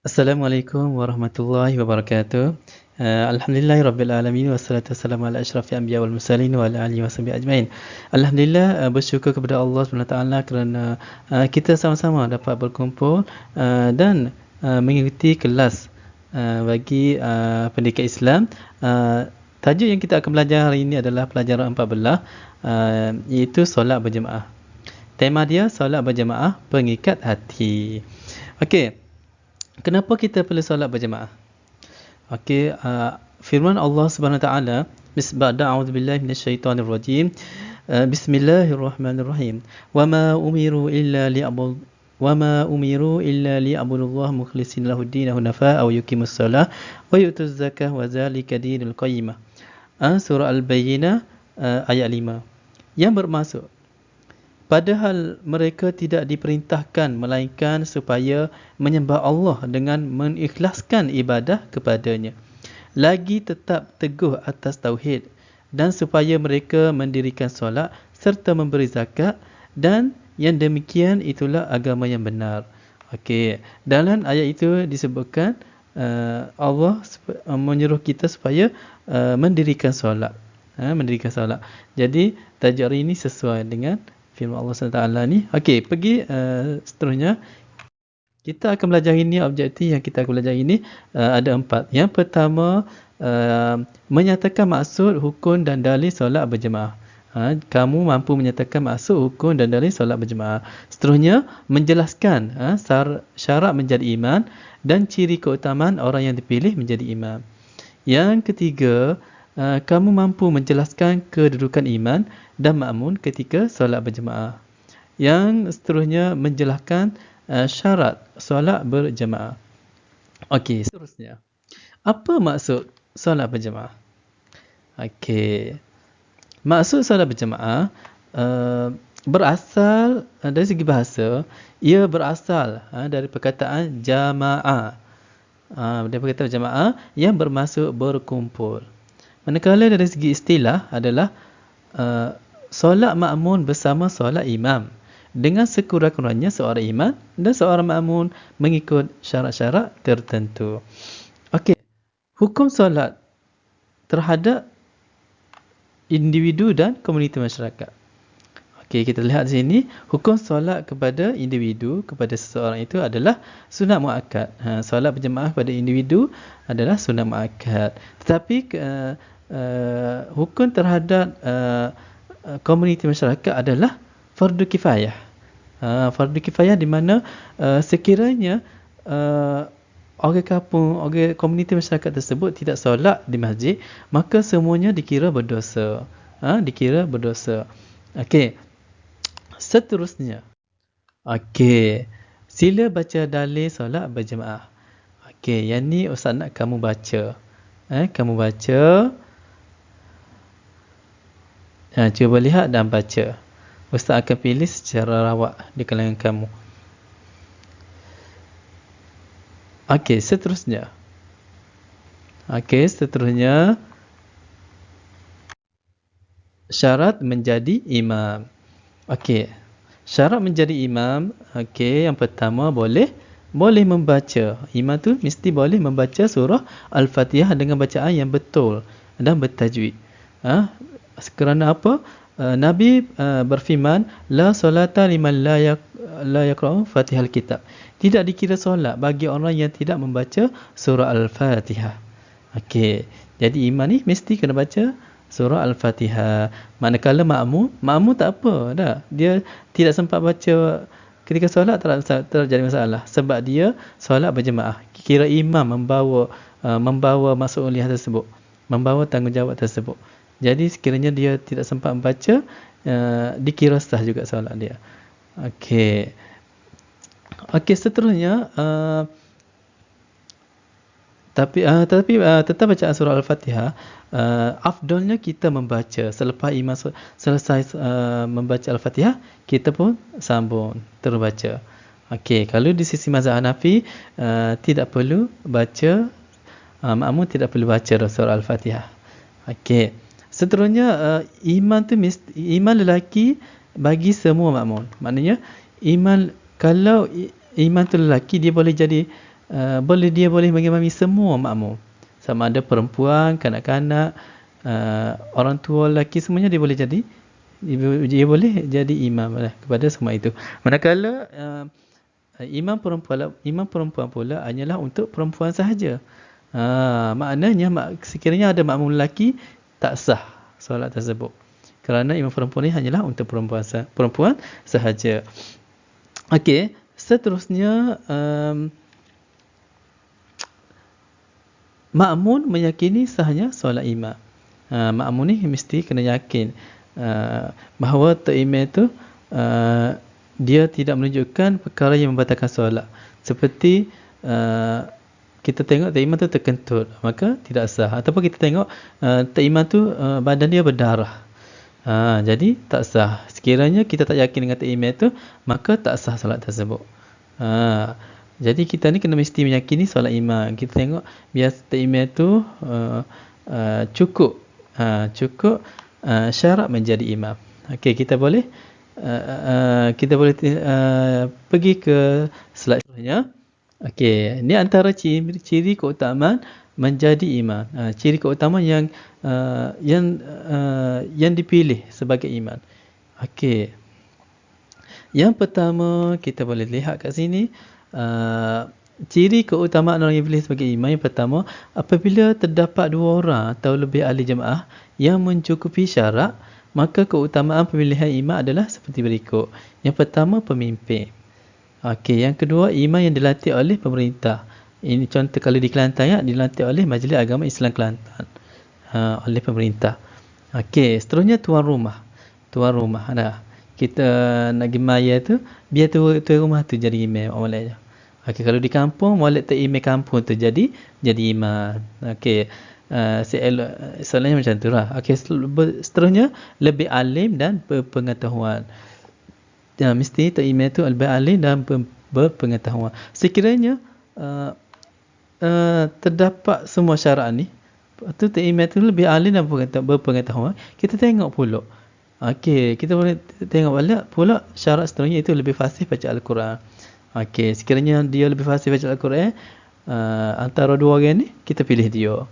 Assalamualaikum warahmatullahi wabarakatuh. Alhamdulillahirabbil alamin wassalatu wassalamu ala asyrafil anbiya wal mursalin wa ala alihi washabihi ajmain. Alhamdulillah, bersyukur kepada Allah Subhanahu Wa Taala kerana kita sama-sama dapat berkumpul dan mengikuti kelas bagi pendidikan Islam. Tajuk yang kita akan belajar hari ini adalah pelajaran 14, iaitu solat berjemaah. Tema dia solat berjemaah pengikat hati. Okey. Kenapa kita perlu solat berjemaah? Okey, firman Allah Subhanahu Wa Taala, ba'da a'udzubillahi minasyaitonir rajim. Bismillahirrahmanirrahim. Wama umiru illa liya'budullaha mukhlishina lahud-din hunafa wa yuqimus shalah wa yu'tuz zakah wa dzalika dinul qayyimah. Surah Al-Bayyinah ayat 5. Yang bermaksud, padahal mereka tidak diperintahkan melainkan supaya menyembah Allah dengan mengikhlaskan ibadah kepadanya. Lagi tetap teguh atas tauhid dan supaya mereka mendirikan solat serta memberi zakat, dan yang demikian itulah agama yang benar. Okey, dalam ayat itu disebutkan Allah menyuruh kita supaya mendirikan solat. Mendirikan solat. Jadi tajuk hari ini sesuai dengan firman Allah SWT ni. Okey, pergi seterusnya. Kita akan belajar ini, objektif yang kita akan belajar ini ada 4. Yang pertama, menyatakan maksud, hukum dan dalil solat berjemaah. Kamu mampu menyatakan maksud, hukum dan dalil solat berjemaah. Seterusnya, menjelaskan syarat menjadi imam dan ciri keutamaan orang yang dipilih menjadi imam. Yang ketiga, kamu mampu menjelaskan kedudukan imam dan makmum ketika solat berjemaah. Yang seterusnya, menjelaskan syarat solat berjemaah. Okey, seterusnya, apa maksud solat berjemaah? Okey, maksud solat berjemaah berasal dari segi bahasa, ia berasal dari perkataan jamaah. Dari perkataan jamaah yang bermaksud berkumpul. Manakala dari segi istilah adalah solat makmum bersama solat imam, dengan sekurang-kurangnya seorang imam dan seorang makmum mengikut syarat-syarat tertentu. Okey, hukum solat terhadap individu dan komuniti masyarakat. Okey, kita lihat di sini, hukum solat kepada individu, kepada seseorang itu adalah sunat muakkad. Solat berjemaah pada individu adalah sunat muakkad. Tetapi hukum terhadap komuniti masyarakat adalah fardu kifayah. Fardu kifayah di mana sekiranya orang kampung, orang komuniti masyarakat tersebut tidak solat di masjid, maka semuanya dikira berdosa. Dikira berdosa. Okey. Seterusnya. Okey. Sila baca dalil solat berjemaah. Okey, yang ni ustaz nak kamu baca. Kamu baca. Cuba lihat dan baca. Ustaz akan pilih secara rawak di kalangan kamu. Okey, seterusnya. Syarat menjadi imam. Okey. Syarat menjadi imam, okey, yang pertama boleh membaca. Imam tu mesti boleh membaca surah Al-Fatihah dengan bacaan yang betul dan bertajwid. Kerana apa? Nabi berfirman, la solata liman la yaqra'u Fatihal kitab. Tidak dikira solat bagi orang yang tidak membaca surah Al-Fatihah. Okey. Jadi imam ni mesti kena baca surah Al-Fatihah. Manakala makmum tak apa dah. Dia tidak sempat baca ketika solat, tak jadi masalah sebab dia solat berjemaah. Kira imam membawa mas'uliyah tersebut, membawa tanggungjawab tersebut. Jadi sekiranya dia tidak sempat membaca, dikira sah juga solat dia. Okey. Seterusnya, tetapi tetap bacaan surah Al-Fatihah, afdalnya kita membaca selepas imam selesai membaca Al-Fatihah, kita pun sambung terus baca. Okey, kalau di sisi mazhab Hanafi, tidak perlu baca, makmum tidak perlu baca surah Al-Fatihah. Okey. Seterusnya, imam lelaki bagi semua makmum. Maknanya kalau imam tu lelaki, dia boleh jadi dia boleh mengimami semua makmum. Sama ada perempuan, kanak-kanak, orang tua, lelaki, semuanya dia boleh jadi, dia boleh jadi imam lah kepada semua itu. Manakala imam perempuan pula hanyalah untuk perempuan sahaja. Maknanya sekiranya ada makmum lelaki, tak sah solat tersebut. Kerana imam perempuan ni hanyalah untuk perempuan sahaja. Okey, seterusnya makmum meyakini sahnya solat imam. Makmum ni mesti kena yakin bahawa imam itu dia tidak menunjukkan perkara yang membatalkan solat. Seperti kita tengok imam tu terkentut, maka tidak sah. Ataupun kita tengok imam tu badan dia berdarah, jadi tak sah. Sekiranya kita tak yakin dengan imam tu, maka tak sah solat tersebut. Jadi kita ni kena mesti meyakini solat imam. Kita tengok biasa imam tu cukup syarat menjadi imam. Okey, kita boleh pergi ke slide seterusnya. Okey, ni antara ciri keutamaan menjadi imam. Ciri keutamaan yang dipilih sebagai imam. Okey. Yang pertama kita boleh lihat kat sini, ciri keutamaan orang yang dipilih sebagai imam. Yang pertama, apabila terdapat 2 orang atau lebih ahli jemaah yang mencukupi syarat, maka keutamaan pemilihan imam adalah seperti berikut. Yang pertama, pemimpin. Okey, yang kedua, imam yang dilantik oleh pemerintah. Ini contoh kalau di Kelantan ya, dilantik oleh Majlis Agama Islam Kelantan, oleh pemerintah. Okey, seterusnya tuan rumah. Tuan rumah dah. Kita nak pergi maya tu, biar tuan rumah tu jadi imam molek je. Okey, kalau di kampung, molek imam kampung tu jadi imam. Okey, soalnya macam tu lah. Okey, seterusnya lebih alim dan berpengetahuan. Mesti imam tu lebih alim dan berpengetahuan. Sekiranya terdapat semua syarat ni, tu imam tu lebih alim dan berpengetahuan, kita tengok pula. Okey, kita boleh tengok balik pula syarat seterusnya, itu lebih fasih baca Al-Quran. Okey, sekiranya dia lebih fasih baca Al-Quran, antara 2 orang ni, kita pilih dia.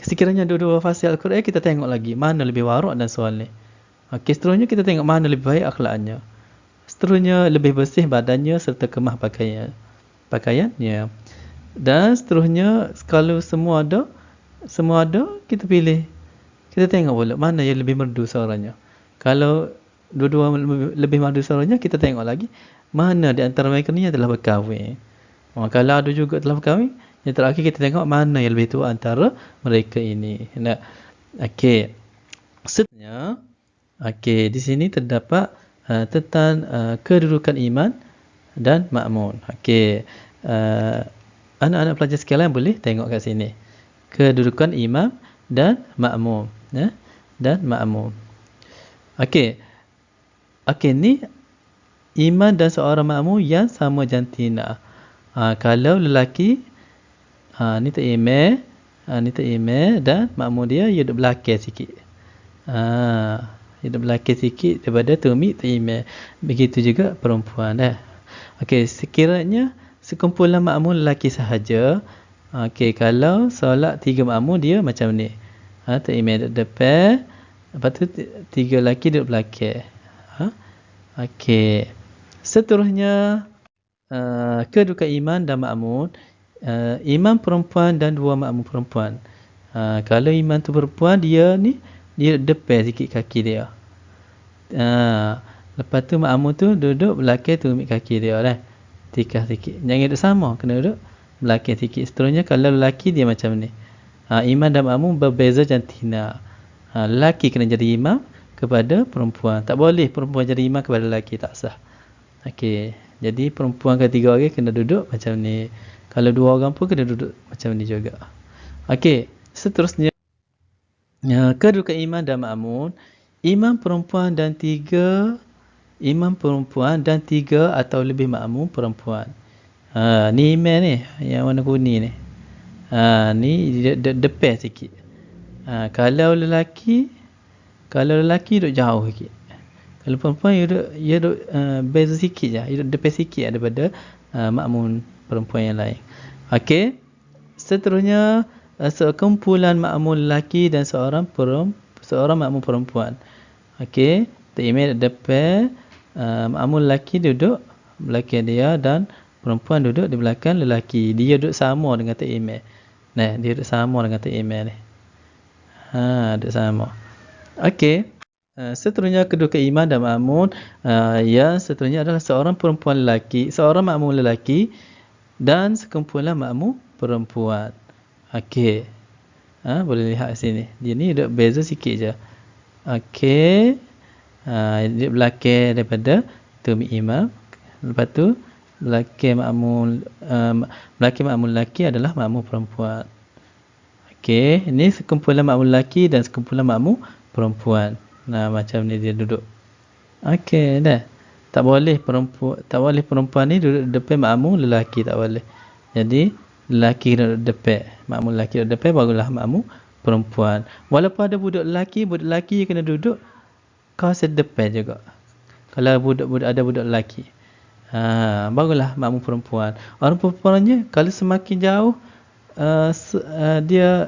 Sekiranya dua-dua fasih Al-Quran, kita tengok lagi mana lebih warak dan soleh. Okey, seterusnya kita tengok mana lebih baik akhlaknya. Seterusnya lebih bersih badannya serta kemah pakaiannya. Dan seterusnya kalau semua ada, kita pilih. Kita tengok pula mana yang lebih merdu suaranya. Kalau dua-dua lebih merdu suaranya, kita tengok lagi mana di antara mereka ni yang telah berkahwin. Kalau ada juga telah berkahwin, yang terakhir kita tengok mana yang lebih tua antara mereka ini. Okey. Seterusnya, okey, di sini terdapat tentang kedudukan imam dan makmum. Okey. Anak-anak pelajar sekalian boleh tengok kat sini. Kedudukan imam dan makmum, dan makmum. Okey. Okey, ni imam dan seorang makmum yang sama jantina. Kalau lelaki, ni tak imam dan makmum dia duduk belakang sikit. Duduk belakang sikit daripada tumit tak imam. Begitu juga perempuan dah. Okey, sekiranya sekumpulan makmum lelaki sahaja, okey, kalau solat 3 makmum dia macam ni. Tak imam duduk depan, lepas tu 3 lelaki duduk belakang. Okey. Seterusnya kedudukan imam dan makmum. Imam perempuan dan 2 makmum perempuan. Kalau imam tu perempuan, dia depan sikit kaki dia. Lepas tu makmum tu duduk belakang tumit kaki dia lah. Tikah sikit. Jangan duduk sama, kena duduk belakang sikit. Seterusnya kalau lelaki dia macam ni. Imam dan makmum berbeza jantina. Lelaki kena jadi imam kepada perempuan. Tak boleh perempuan jadi imam kepada lelaki, tak sah. Okey. Jadi perempuan ketiga orang kena duduk macam ni. Kalau 2 orang pun kena duduk macam ni juga. Okey. Seterusnya, kedudukan imam dan makmum. Imam perempuan dan 3 atau lebih makmum perempuan. Ni imam ni yang warna kuning ni. Ni depan sikit. Kalau lelaki duduk jauh sikit. Kalau perempuan dia duduk beza sikit je, dia duduk depan sikit daripada makmum perempuan yang lain. Okey. Seterusnya sekumpulan makmum lelaki dan seorang makmum perempuan. Okey, takimah depan, makmum lelaki duduk belakang dia dan perempuan duduk di belakang lelaki. Dia duduk sama dengan takimah. Nah, dia duduk sama dengan takimah ni. Duduk sama. Okey. Seterusnya kedudukan imam dan makmum, yang seterusnya adalah seorang perempuan lelaki, seorang makmum lelaki dan sekumpulan makmum perempuan. Okey. Boleh lihat sini. Dia ni duduk beza sikit je. Okey. Dia belakang daripada tumit imam. Lepas tu belakang makmum lelaki adalah makmum perempuan. Okey, ini sekumpulan makmum lelaki dan sekumpulan makmum perempuan. Nah, macam ni dia duduk. Okey dah. Tak boleh perempuan ni duduk depan makmum lelaki, tak boleh. Jadi lelaki duduk depan, makmum lelaki duduk depan, barulah makmum perempuan. Walaupun ada budak lelaki kena duduk kawasan depan juga. Kalau ada budak lelaki, barulah makmum perempuan. Orang perempuannya kalau semakin jauh, dia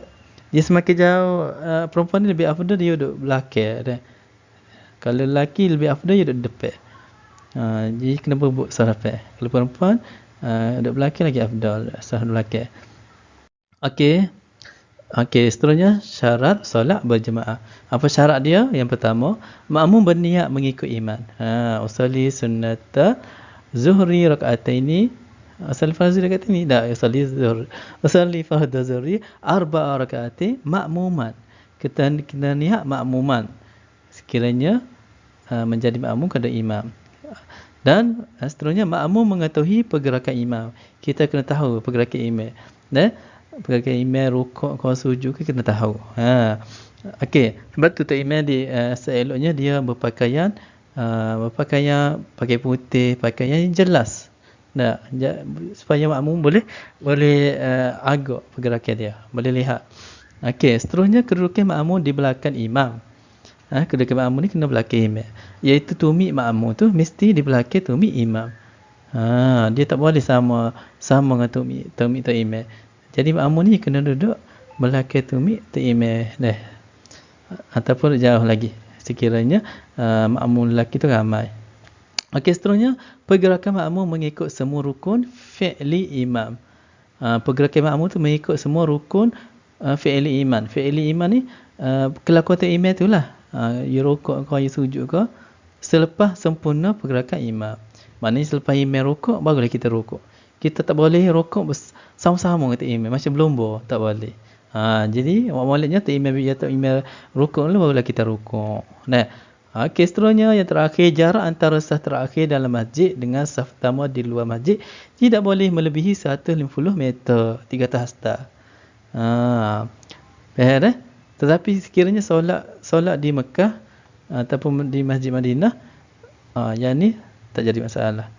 semakin jauh, perempuan ni lebih afdal dia duduk belakang. Kalau lelaki lebih afdal dia duduk depan. Jadi kena berebut sarapan. Kalau perempuan duduk belakang lagi afdal, sah belakang. Okey, seterusnya syarat solat berjemaah. Apa syarat dia? Yang pertama, makmum berniat mengikut imam. Usalli sunnata zuhri raka'ataini, usalli fardhu raka'ataini, usalli fardhu zuhri arba'a raka'ati makmuman. Kita niat makmuman sekiranya menjadi makmum kepada imam. Dan seterusnya makmum mengetahui pergerakan imam. Kita kena tahu pergerakan imam. Dan pergerakan imam, rukuk, sujud kita kena tahu. Okey, sebab tu imam seeloknya dia berpakaian pakai putih, pakaian yang jelas. Supaya makmum boleh agak pergerakan dia, boleh lihat. Okey, seterusnya kedudukan makmum di belakang imam. Kedudukan makmum ni kena belakang imam. Iaitu tumit makmum tu mesti di belakang tumit imam. Dia tak boleh sama dengan tumit imam. Jadi makmum ni kena duduk belakang tumit imam dah. Ataupun jauh lagi sekiranya makmum lelaki tu ramai. Okey, seterusnya pergerakan makmum mengikut semua rukun fi'li imam. Pergerakan makmum tu mengikut semua rukun fi'li imam. Fi'li imam ni kelakuan imam tu lah. Ya rukuk kau, ya sujud kau selepas sempurna pergerakan imam. Maknanya selepas imam rukuk barulah kita rukuk. Kita tak boleh rukuk sama-sama dengan imam macam berlumba, tak boleh. Jadi maksudnya imam rukuk dulu barulah kita rukuk. Nah, okey, seterusnya yang terakhir, jarak antara saf terakhir dalam masjid dengan saf pertama di luar masjid tidak boleh melebihi 150 meter, 300 hasta. Faham dah? Tetapi sekiranya solat di Mekah ataupun di Masjid Madinah, yang ni tak jadi masalah.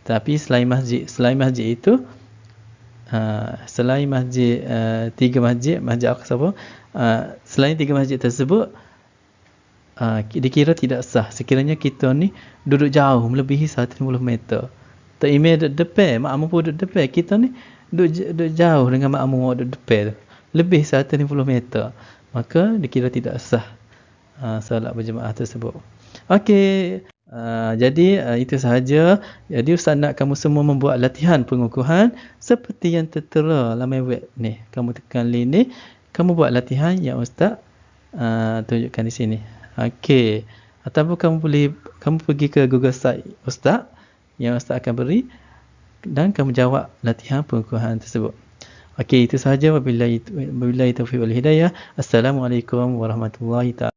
Tapi selain masjid itu, selain masjid, tiga masjid Aqsa pun, selain tiga masjid tersebut, dikira tidak sah sekiranya kita ni duduk jauh melebihi 150 meter. Tak imam duduk depan, makmum pun duduk depan, kita ni duduk jauh dengan makmum duduk depan tu, lebih 150 meter, maka dikira tidak sah solat berjemaah tersebut. Okey, jadi itu sahaja. Jadi Ustaz nak kamu semua membuat latihan pengukuhan seperti yang tertera dalam web ni. Kamu tekan link ni, kamu buat latihan yang Ustaz tunjukkan di sini. Okey, ataupun kamu pergi ke Google site Ustaz yang Ustaz akan beri dan kamu jawab latihan pengukuhan tersebut. Okey, itu sahaja. Wabillahi taufiq wal hidayah. Assalamualaikum warahmatullahi taala.